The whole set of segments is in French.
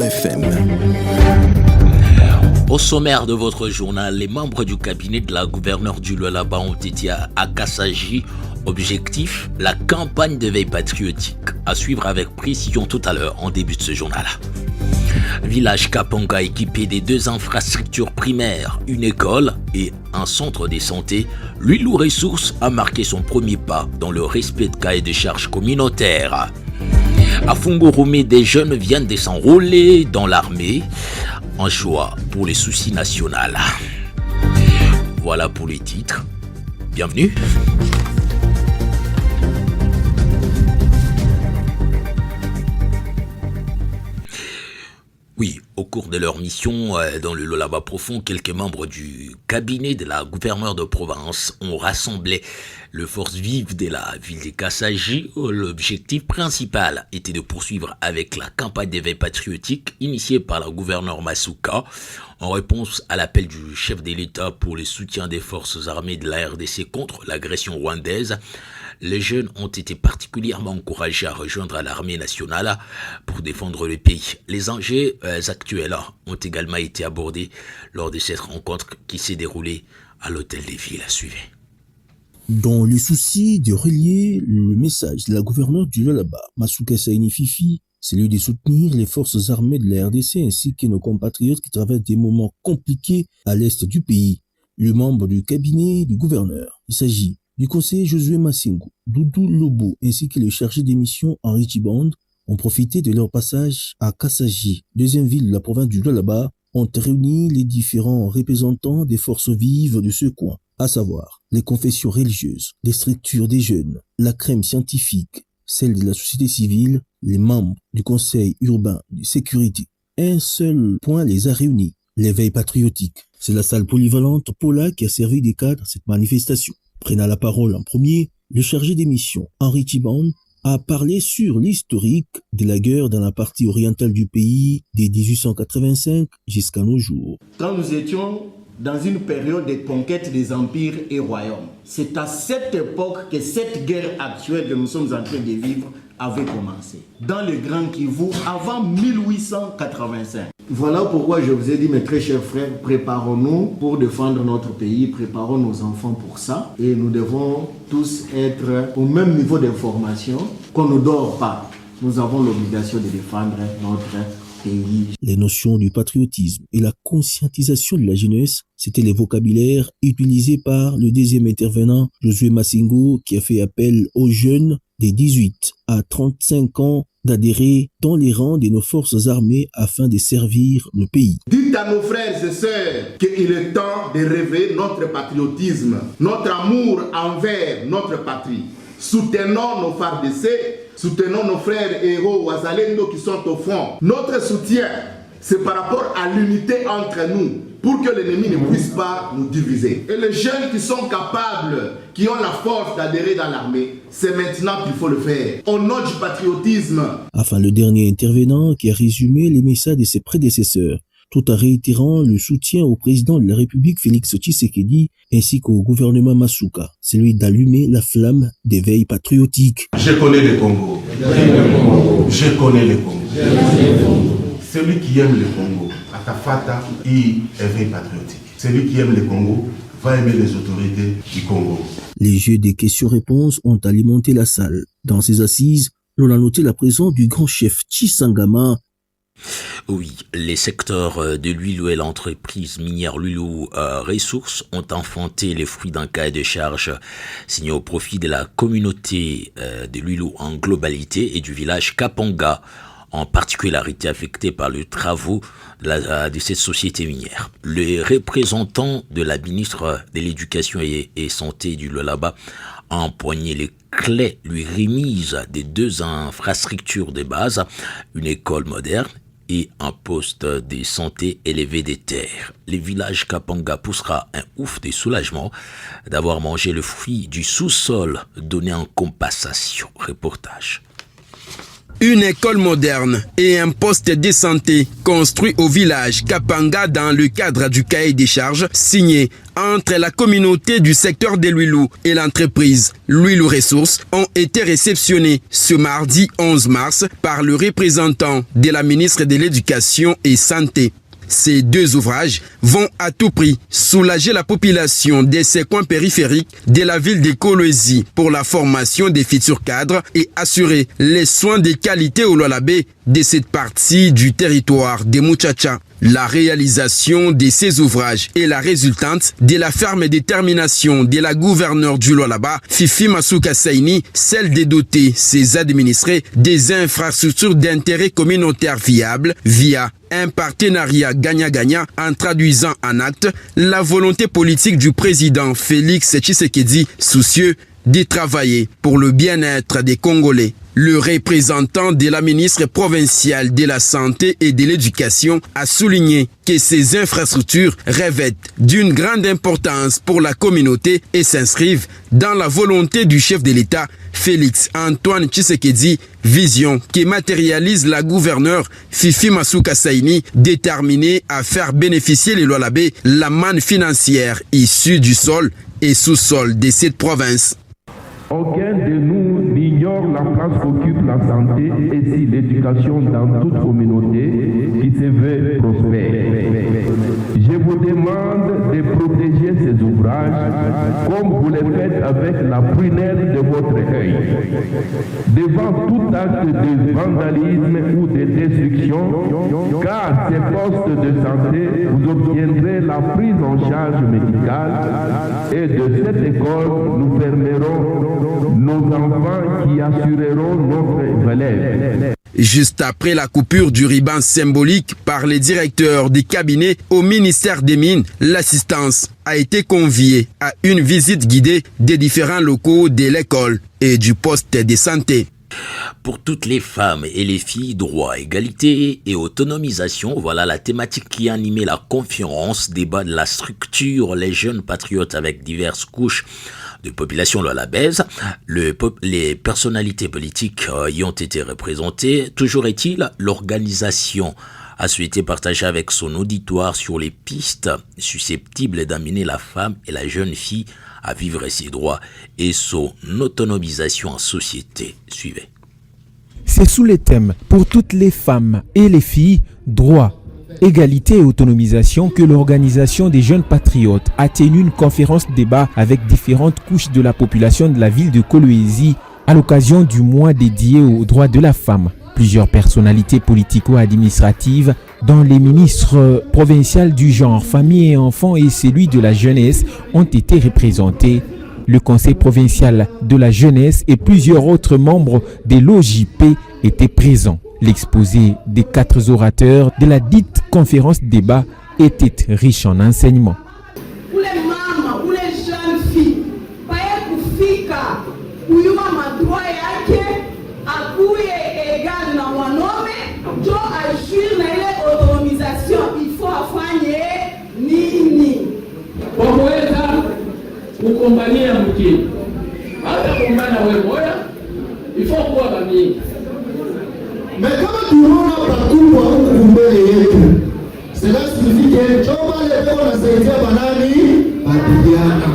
FM. Au sommaire de votre journal, les membres du cabinet de la gouverneure du Lualaba ont été à Kassaji. Objectif, la campagne de veille patriotique. À suivre avec précision tout à l'heure en début de ce journal. Village Kapanga équipé des 2 infrastructures primaires, une école et un centre de santé, Lulou Ressources a marqué son premier pas dans le respect de cahier de charges communautaires. À Fungurumi, des jeunes viennent de s'enrôler dans l'armée, un choix pour les soucis nationaux. Voilà pour les titres. Bienvenue. Oui, au cours de leur mission dans le Lualaba profond, quelques membres du cabinet de la gouverneure de Provence ont rassemblé les forces vives de la ville de Kassaji. L'objectif principal était de poursuivre avec la campagne d'éveil patriotique initiée par la gouverneure Masuka en réponse à l'appel du chef de l'État pour le soutien des forces armées de la RDC contre l'agression rwandaise. Les jeunes ont été particulièrement encouragés à rejoindre l'armée nationale pour défendre le pays. Les enjeux actuels ont également été abordés lors de cette rencontre qui s'est déroulée à l'hôtel des villes. Suivez. Dans le souci de relier le message de la gouverneure du Lualaba, Masuka Saini Fifi, celui de soutenir les forces armées de la RDC ainsi que nos compatriotes qui traversent des moments compliqués à l'est du pays, le membre du cabinet du gouverneur. Il s'agit du conseiller Josué Massingo, Doudou Lobo ainsi que le chargé des missions Henri Chiband ont profité de leur passage à Kassaji, deuxième ville de la province du Lualaba, ont réuni les différents représentants des forces vives de ce coin, à savoir les confessions religieuses, les structures des jeunes, la crème scientifique, celle de la société civile, les membres du conseil urbain de sécurité. Un seul point les a réunis, l'éveil patriotique. C'est la salle polyvalente Paula qui a servi de cadre à cette manifestation. Prenant la parole en premier, le chargé des missions, Henri Chiband, a parlé sur l'historique de la guerre dans la partie orientale du pays de 1885 jusqu'à nos jours. Quand nous étions dans une période de conquête des empires et royaumes, c'est à cette époque que cette guerre actuelle que nous sommes en train de vivre avait commencé. Dans le Grand Kivu, avant 1885. Voilà pourquoi je vous ai dit, mes très chers frères, préparons-nous pour défendre notre pays, préparons nos enfants pour ça. Et nous devons tous être au même niveau d'information, qu'on ne dort pas. Nous avons l'obligation de défendre notre pays. Les notions du patriotisme et la conscientisation de la jeunesse, c'était les vocabulaires utilisés par le deuxième intervenant, Josué Massingo, qui a fait appel aux jeunes des 18 à 35 ans d'adhérer dans les rangs de nos forces armées afin de servir le pays. Dites à nos frères et sœurs qu'il est temps de réveiller notre patriotisme, notre amour envers notre patrie. Soutenons nos FARDC, soutenons nos frères et héros Wazalendo qui sont au front. Notre soutien, c'est par rapport à l'unité entre nous, pour que l'ennemi ne puisse pas nous diviser. Et les jeunes qui sont capables, qui ont la force d'adhérer dans l'armée, c'est maintenant qu'il faut le faire. Au nom du patriotisme. Enfin, le dernier intervenant qui a résumé les messages de ses prédécesseurs, tout en réitérant le soutien au président de la République Félix Tshisekedi ainsi qu'au gouvernement Masuka, celui d'allumer la flamme d'éveil patriotique. Je connais le Congo. Je connais le Congo. Celui qui aime le Congo, Atafata, il éveil patriotique. Celui qui aime le Congo va aimer les autorités du Congo. Les jeux des questions-réponses ont alimenté la salle. Dans ces assises, l'on a noté la présence du grand chef Tshisangama. Oui, les secteurs de l'huile et l'entreprise minière Lulou Ressources ont enfanté les fruits d'un cahier de charges signé au profit de la communauté de Lulou en globalité et du village Kapanga, en particularité affecté par les travaux de cette société minière. Les représentants de la ministre de l'Éducation et Santé du Lualaba ont empoigné les clés lui remises des 2 infrastructures de base, une école moderne et un poste de santé élevé des terres. Le village Kapanga poussera un ouf de soulagement d'avoir mangé le fruit du sous-sol donné en compensation. Reportage. Une école moderne et un poste de santé construit au village Kapanga dans le cadre du cahier des charges signé entre la communauté du secteur de Luilou et l'entreprise Luilou Ressources ont été réceptionnés ce mardi 11 mars par le représentant de la ministre de l'Éducation et Santé. Ces deux ouvrages vont à tout prix soulager la population de ces coins périphériques de la ville de Kolwezi pour la formation des futurs cadres et assurer les soins de qualité au Lualaba de cette partie du territoire de Muchacha. La réalisation de ces ouvrages est la résultante de la ferme détermination de la gouverneure du Lualaba, Fifi Masuka Saini, celle de doter ses administrés des infrastructures d'intérêt communautaire viables via un partenariat gagnant-gagnant en traduisant en acte la volonté politique du président Félix Tshisekedi, soucieux de travailler pour le bien-être des Congolais. Le représentant de la ministre provinciale de la Santé et de l'Éducation a souligné que ces infrastructures revêtent d'une grande importance pour la communauté et s'inscrivent dans la volonté du chef de l'État, Félix Antoine Tshisekedi, vision qui matérialise la gouverneure Fifi Masuka Saini, déterminée à faire bénéficier les Lualaba la manne financière issue du sol et sous-sol de cette province. Aucun de nous n'ignore la place qu'occupe la santé et si l'éducation dans toute communauté qui se veut prospère. Je vous demande de protéger ces ouvrages comme vous le faites avec la prunelle de votre œil. Devant tout acte de vandalisme ou de destruction, car ces postes de santé, vous obtiendrez la prise en charge médicale et de cette école, nous permettrons nos enfants qui assureront notre relève. Juste après la coupure du ruban symbolique par les directeurs des cabinets au ministère des Mines, l'assistance a été conviée à une visite guidée des différents locaux de l'école et du poste de santé. Pour toutes les femmes et les filles, droit, égalité et autonomisation, voilà la thématique qui a animé la conférence débat de la structure Les Jeunes Patriotes avec diverses couches de population lualabaise. Les personnalités politiques y ont été représentées. Toujours est-il, l'organisation a souhaité partager avec son auditoire sur les pistes susceptibles d'amener la femme et la jeune fille à vivre ses droits et son autonomisation en société. Suivez. C'est sous les thèmes pour toutes les femmes et les filles, droits, égalité et autonomisation que l'organisation des jeunes patriotes a tenu une conférence débat avec différentes couches de la population de la ville de Kolwezi à l'occasion du mois dédié aux droits de la femme. Plusieurs personnalités politico-administratives, dont les ministres provinciaux du genre, famille et enfants et celui de la jeunesse, ont été représentés. Le conseil provincial de la jeunesse et plusieurs autres membres de l'OJP étaient présents. L'exposé des 4 orateurs de la dite conférence débat était riche en enseignements. Pour les mamans, pour les jeunes filles, pas kufika, kuyuma madroit yake, akuye égal na mwanaume, jo agir na ile autonomisation, il faut afanye nini? Waweza kukombania mkini. Hata kumbana wewe moja, il faut kuwa bamii. Mais kama tunaona pakubwa huku mbele yetu, cela signifie que choma leo wanasaidia banani badiana.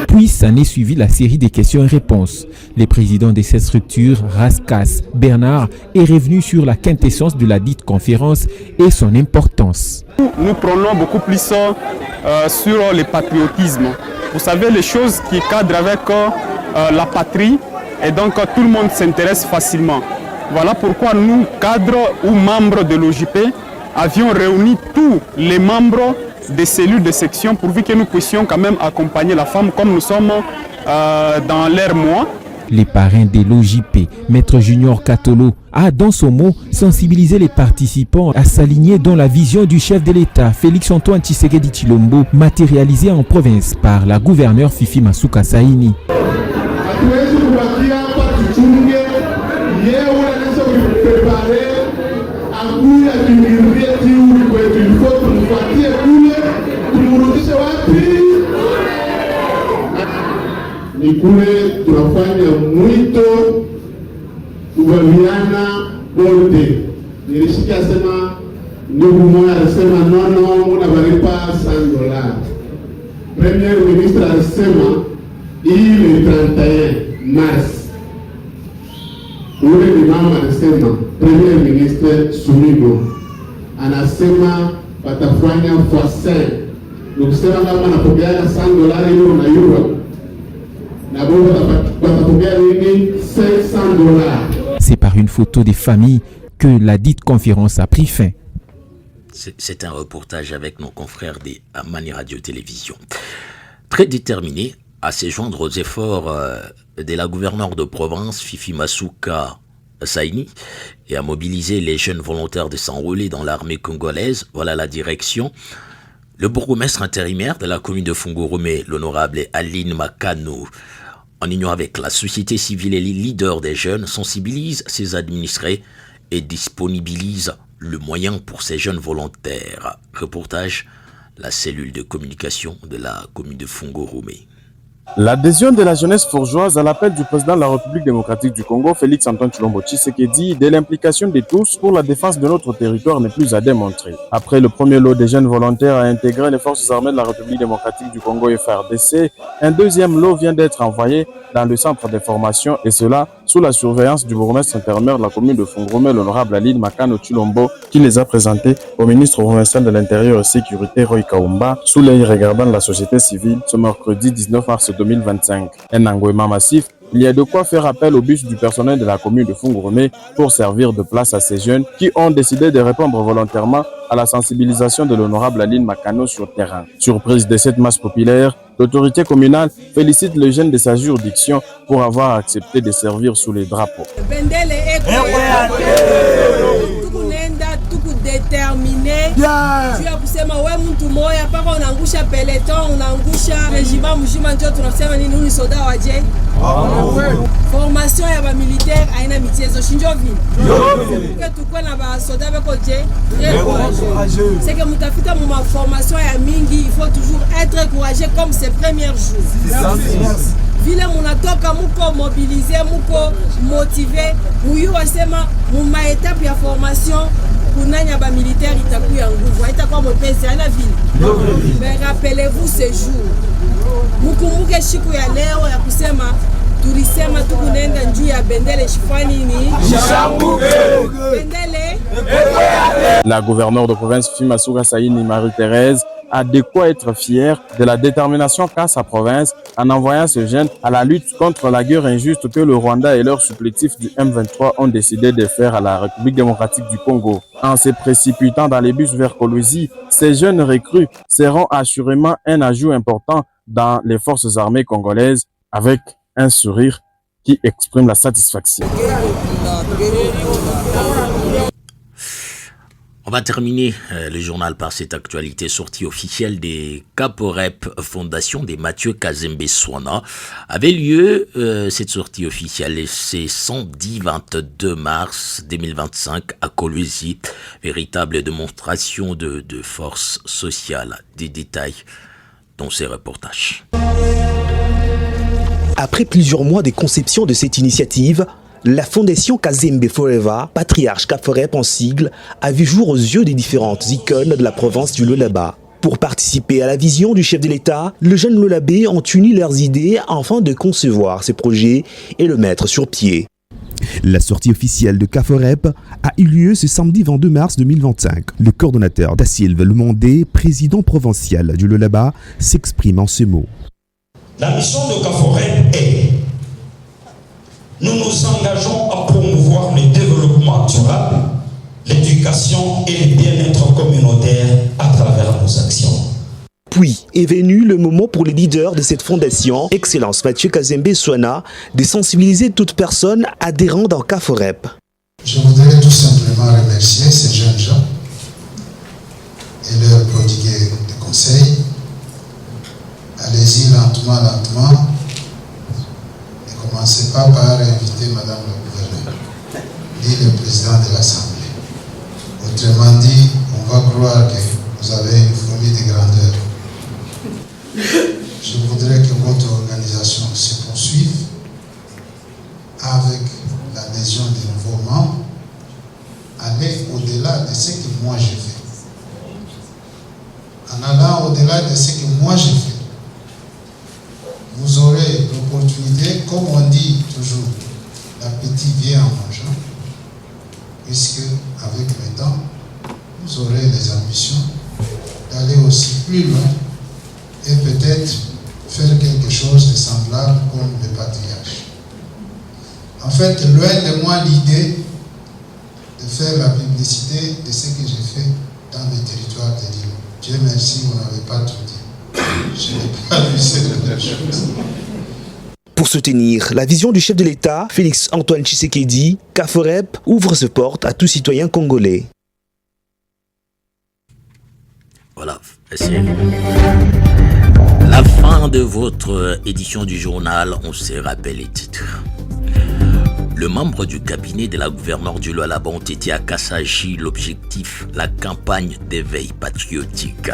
Puis s'en est suivi la série des questions et réponses. Le président de cette structure, Raskas Bernard, est revenu sur la quintessence de la dite conférence et son importance. Nous prenons beaucoup plus sur le patriotisme. Vous savez, les choses qui cadrent avec la patrie, et donc tout le monde s'intéresse facilement. Voilà pourquoi nous, cadres ou membres de l'OJP, avions réuni tous les membres des cellules de section pourvu que nous puissions quand même accompagner la femme comme nous sommes dans leur mois. Les parrains de l'OJP, Maître Junior Katolo, a dans son mot sensibilisé les participants à s'aligner dans la vision du chef de l'État, Félix Antoine Tshisekedi Tshilombo, matérialisée en province par la gouverneure Fifi Masuka Saini. Ni kule tunafanya mwito kuvaviana wote. Nilisikia sema ndugu mmoja alisema nono unavalipa $100. Premier ministre alisema hii ni 31 Mars. Ule ni mama alisema Premier ministre Sumigo anasema watafanya x5. Nikusema kama napokeaga $100 hiyo na euro na bobo watapokea nini $500. C'est par une photo des familles que la dite conférence a pris fin. C'est un reportage avec nos confrères des Amani Radio Télévision. Très déterminé à se joindre aux efforts de la gouverneure de province, Fifi Masuka Saini, et à mobiliser les jeunes volontaires de s'enrôler dans l'armée congolaise. Voilà la direction. Le bourgmestre intérimaire de la commune de Fungurume, l'honorable Aline Makano, en union avec la société civile et les leaders des jeunes, sensibilise ses administrés et disponibilise le moyen pour ces jeunes volontaires. Reportage, la cellule de communication de la commune de Fungurume. L'adhésion de la jeunesse fourgeoise à l'appel du président de la République démocratique du Congo, Félix Antoine Tshilombo Tshisekedi, de l'implication de tous pour la défense de notre territoire n'est plus à démontrer. Après le premier lot des jeunes volontaires à intégrer les forces armées de la République démocratique du Congo FARDC, un deuxième lot vient d'être envoyé dans le centre de formation, et cela sous la surveillance du bourgmestre intérimaire de la commune de Fungurume, l'honorable Aline Makano Tshilombo, qui les a présentés au ministre provincial de l'Intérieur et Sécurité, Roy Kaumba, sous l'œil regardant de la société civile, ce mercredi 19 mars 2025. Un engouement massif, il y a de quoi faire appel au bus du personnel de la commune de Fungurume pour servir de place à ces jeunes qui ont décidé de répondre volontairement à la sensibilisation de l'honorable Aline Makano sur terrain. Surprise de cette masse populaire, l'autorité communale félicite les jeunes de sa juridiction pour avoir accepté de servir sous les drapeaux. Déterminé juu ya kusema we mtu moya paka unaangusha peleton, unaangusha rejima mzima, ndio tunasema nini uni soda waje. Formation ya ba militaire haina michezo shinjovi. Kwa tukwe na ba soda beko je. C'est que mutafika mu formation ya mingi, il faut toujours être courageux comme ses premiers jours. Vile munatoka muko mobiliser, muko motiver, muyu wasema mu ma étape ya formation kunanya ba militaire itakuya nguvu, haitakuwa mwepesi ana vile. Mais rappelez-vous ce jour. Mukumbuke siku ya leo ya kusema tulisema tukunenda njuu ya bendele shifani ni bendele. La gouverneure de province Fifi Masuka Saini Marie-Thérèse a de quoi être fière de la détermination qu'a sa province en envoyant ce jeune à la lutte contre la guerre injuste que le Rwanda et leurs supplétifs du M23 ont décidé de faire à la République démocratique du Congo. En se précipitant dans les bus vers Kolwezi, ces jeunes recrues seront assurément un ajout important dans les forces armées congolaises, avec un sourire qui exprime la satisfaction. On va terminer le journal par cette actualité sortie officielle des Caporep Fondation des Mathieu Kazembe Swana. Avait lieu cette sortie officielle c'est samedi 22 mars 2025 à Kolwezi. Véritable démonstration de force sociale. Des détails dans ces reportages. Après plusieurs mois de conception de cette initiative, la fondation Kazembe Forever, patriarche Caforep en sigle, a vu jour aux yeux des différentes icônes de la province du Lualaba. Pour participer à la vision du chef de l'État, les jeunes Lualabais ont uni leurs idées afin de concevoir ce projet et le mettre sur pied. La sortie officielle de Caforep a eu lieu ce samedi 22 mars 2025. Le coordonnateur Dassilve Lemondé, président provincial du Lualaba, s'exprime en ces mots. La mission de Caforep est: nous nous engageons à promouvoir le développement durable, l'éducation et le bien-être communautaire à travers nos actions. Puis est venu le moment pour les leaders de cette fondation, Excellence Mathieu Kazembe Swana, de sensibiliser toute personne adhérant dans Caforep. Je voudrais tout simplement remercier ces jeunes gens et leur prodiguer des conseils. Allez-y lentement, lentement. Ne commencez pas par inviter Madame le gouverneur, ni le président de l'Assemblée. Autrement dit, on va croire que vous avez une folie de grandeur. Je voudrais que votre organisation se poursuive avec l'adhésion l'adhésion des nouveaux membres, aller au-delà de ce que moi j'ai fait. En allant au-delà de ce que moi j'ai fait, vous aurez l'opportunité, comme on dit toujours, l'appétit vient en mangeant, puisque avec le temps, vous aurez les ambitions d'aller aussi plus loin et peut-être faire quelque chose de semblable comme le patriarche. En fait, loin de moi l'idée de faire la publicité de ce que j'ai fait dans le territoire de l'île. Dieu merci, vous n'avez pas tout dit. Je n'ai pas vu cette chose. Pour soutenir la vision du chef de l'État, Félix Antoine Tshisekedi, Kaforep ouvre ses portes à tout citoyen congolais. Voilà, c'est la fin de votre édition du journal. On se rappelle les titres. Le membre du cabinet de la gouverneure du Lualaba ont été à Kassaji. L'objectif, la campagne d'éveil patriotique.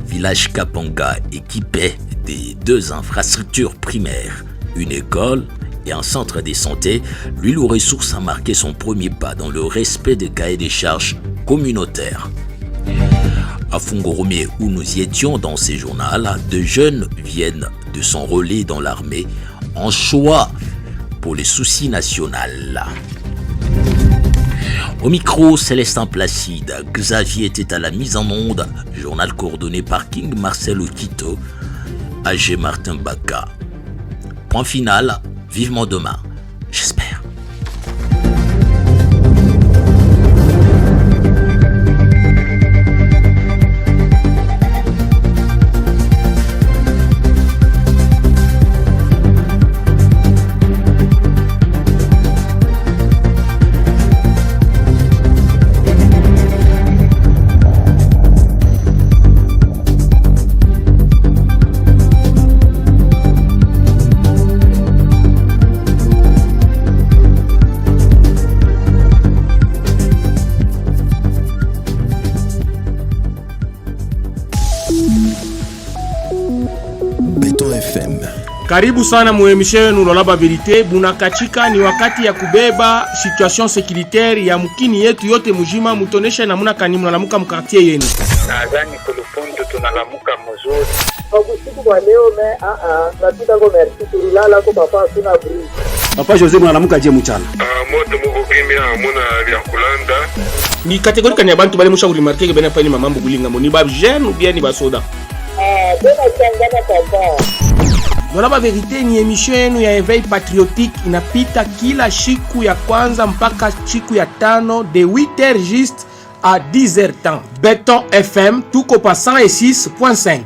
Village Kapanga équipé des 2 infrastructures primaires, une école et un centre de santé, Lwilo Ressources a marqué son premier pas dans le respect des cahiers des charges communautaires. À Fungoromé, où nous y étions dans ces journaux, 2 jeunes viennent de s'enrôler dans l'armée en choix pour les soucis nationaux. Au micro, Célestin Placide, Xavier était à la mise en onde, journal coordonné par King Marcel Okito, AG Martin Baka. Point final, vivement demain, j'espère. Karibu sana muemishe wenu Lualaba Verite. Bunakachika ni wakati ya kubeba situation securitaire ya mkini yetu yote mujima. Mutonesha namuna kani mnalamuka mkartie yenu. Nadhani kulufundu tunalamuka mzuri. Hakusiku kwa leo natuta kwa merci tulala kwa papa suna bri. Papa Jose mnalamuka je mchana. Moto muko kimia muna vya kulanda. Ni kategorika ni abantu bale mushauri markeke bena fani mamambo kulinga mo. Ni ba jeune ou bien ni ba soda. Bona changana papa. Lualaba Verite ni emission yenu ya éveil patriotique, inapita kila siku ya kwanza mpaka siku ya 5 de 8h juste à 10h temps. Béton FM tuko pa 106.5.